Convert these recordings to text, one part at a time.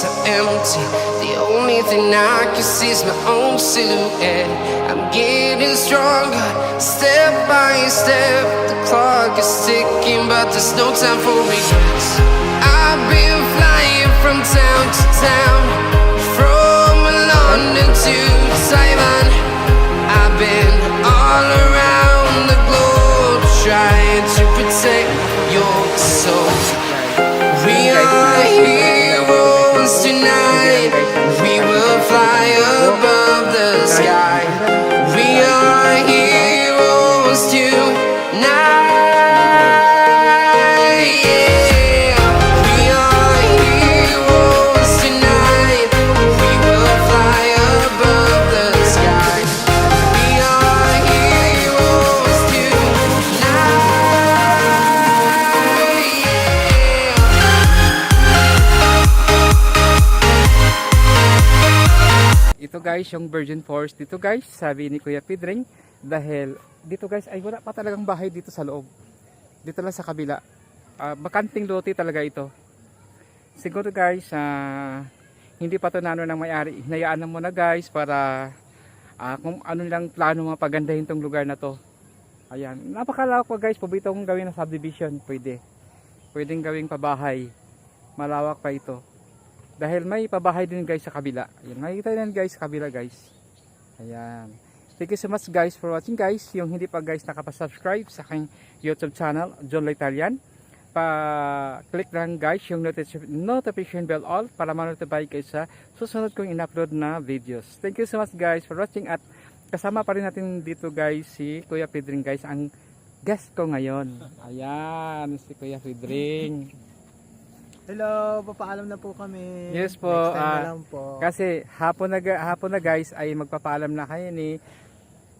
streets are empty. The only thing I can see is my own silhouette. I'm getting stronger, step by step. The clock is ticking, but there's no time for regrets. I've been flying from town to town, from London to Taiwan. I've been all around the globe, trying to protect your soul. We are heroes tonight. We will fly above the sky. We are heroes tonight. Yeah. We are heroes tonight. We will fly above the sky. We are heroes tonight. Ito guys, yung Virgin Forest dito guys, sabi ni Kuya Pedring, dahil dito guys ay wala pa talagang bahay dito sa loob. Dito lang sa kabila. Bakanting lote talaga ito. Siguro guys, hindi pa ito nano ng may-ari. Hinayaan na muna guys para kung ano lang plano mapagandahin tong lugar na to. Ayan, napakalawak pa guys, pwede itong gawin na subdivision, pwedeng gawing pabahay. Malawak pa ito. Dahil may pabahay din guys sa kabila. Ayan, makikita nyo guys sa kabila guys. Ayan. Thank you so much guys for watching guys. Yung hindi pa guys nakapasubscribe sa aking YouTube channel, John Italian, pa-click lang guys yung notification bell all para ma-notify kayo sa susunod kong in-upload na videos. Thank you so much guys for watching, at kasama pa rin natin dito guys si Kuya Pedring guys, ang guest ko ngayon. Ayan, si Kuya Pedring. Hello, papaalam na po kami. Yes po. Next time na lang po. Kasi hapon na guys ay magpapaalam na kayo ni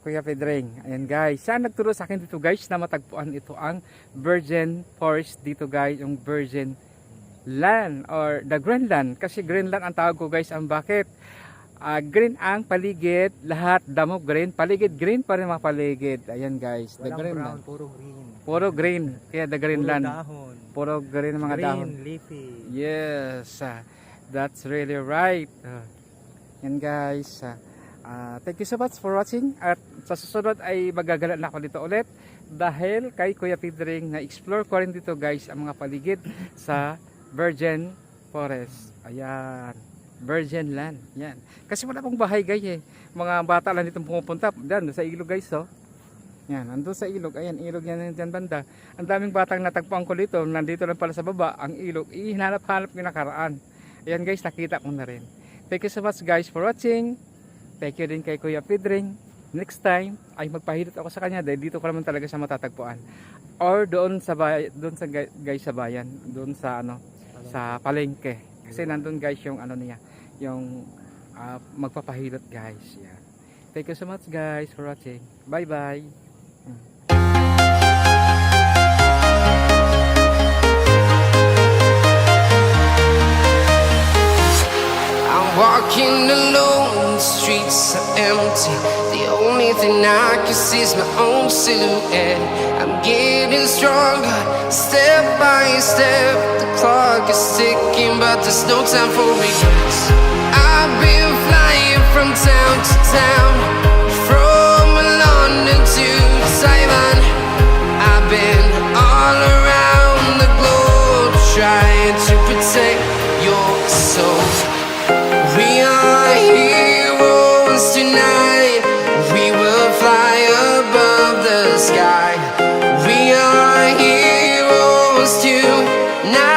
Kuya Pedring. Ayan guys, siya nagturo sa akin dito guys na matagpuan ito ang Virgin Forest dito guys, yung Virgin Land or the Greenland. Kasi Greenland ang tawag ko guys, ang bakit? Green ang paligid, lahat damo green, paligid green pa rin mga paligid. Ayan guys, the Walang Greenland. brown, puro green. Puro green, kaya the Greenland. Puro dahon. Puro green ang mga Green, dahon. leafy. Yes, that's really right. Yan guys. Thank you so much for watching. At sa susunod ay magagala na ako dito ulit dahil kay Kuya Pedring na explore ko rin dito guys ang mga paligid sa Virgin Forest. Ayan, Virgin Land. Yan. Kasi wala pong bahay guys eh. Mga bata lang dito pumupunta. Diyan sa ilog guys oh. Yan, andun sa ilog. Ayan, ilog yan dyan banda. Ang daming batang natagpuan ko dito. Nandito lang pala sa baba ang ilog. Ihinanap-hanap yung nakaraan. Ayan guys, nakita ko na rin. Thank you so much guys for watching. Thank you din kay Kuya Pedring. Next time ay magpahilot ako sa kanya dahil dito ko naman talaga siya matatagpuan. Or doon sa doon sa guys sa bayan, doon sa ano, sa palengke. Kasi nandun guys yung ano niya, yung magpapahilot guys. Yan. Thank you so much guys for watching. Bye bye. I'm walking alone, the streets are empty. The only thing I can see is my own silhouette. I'm getting stronger, step by step. The clock is ticking, but there's no time for regrets. I've been flying from town to town, from London to Taiwan. I've been all around the globe, trying to protect your soul. We are heroes tonight. We will fly above the sky. We are heroes tonight.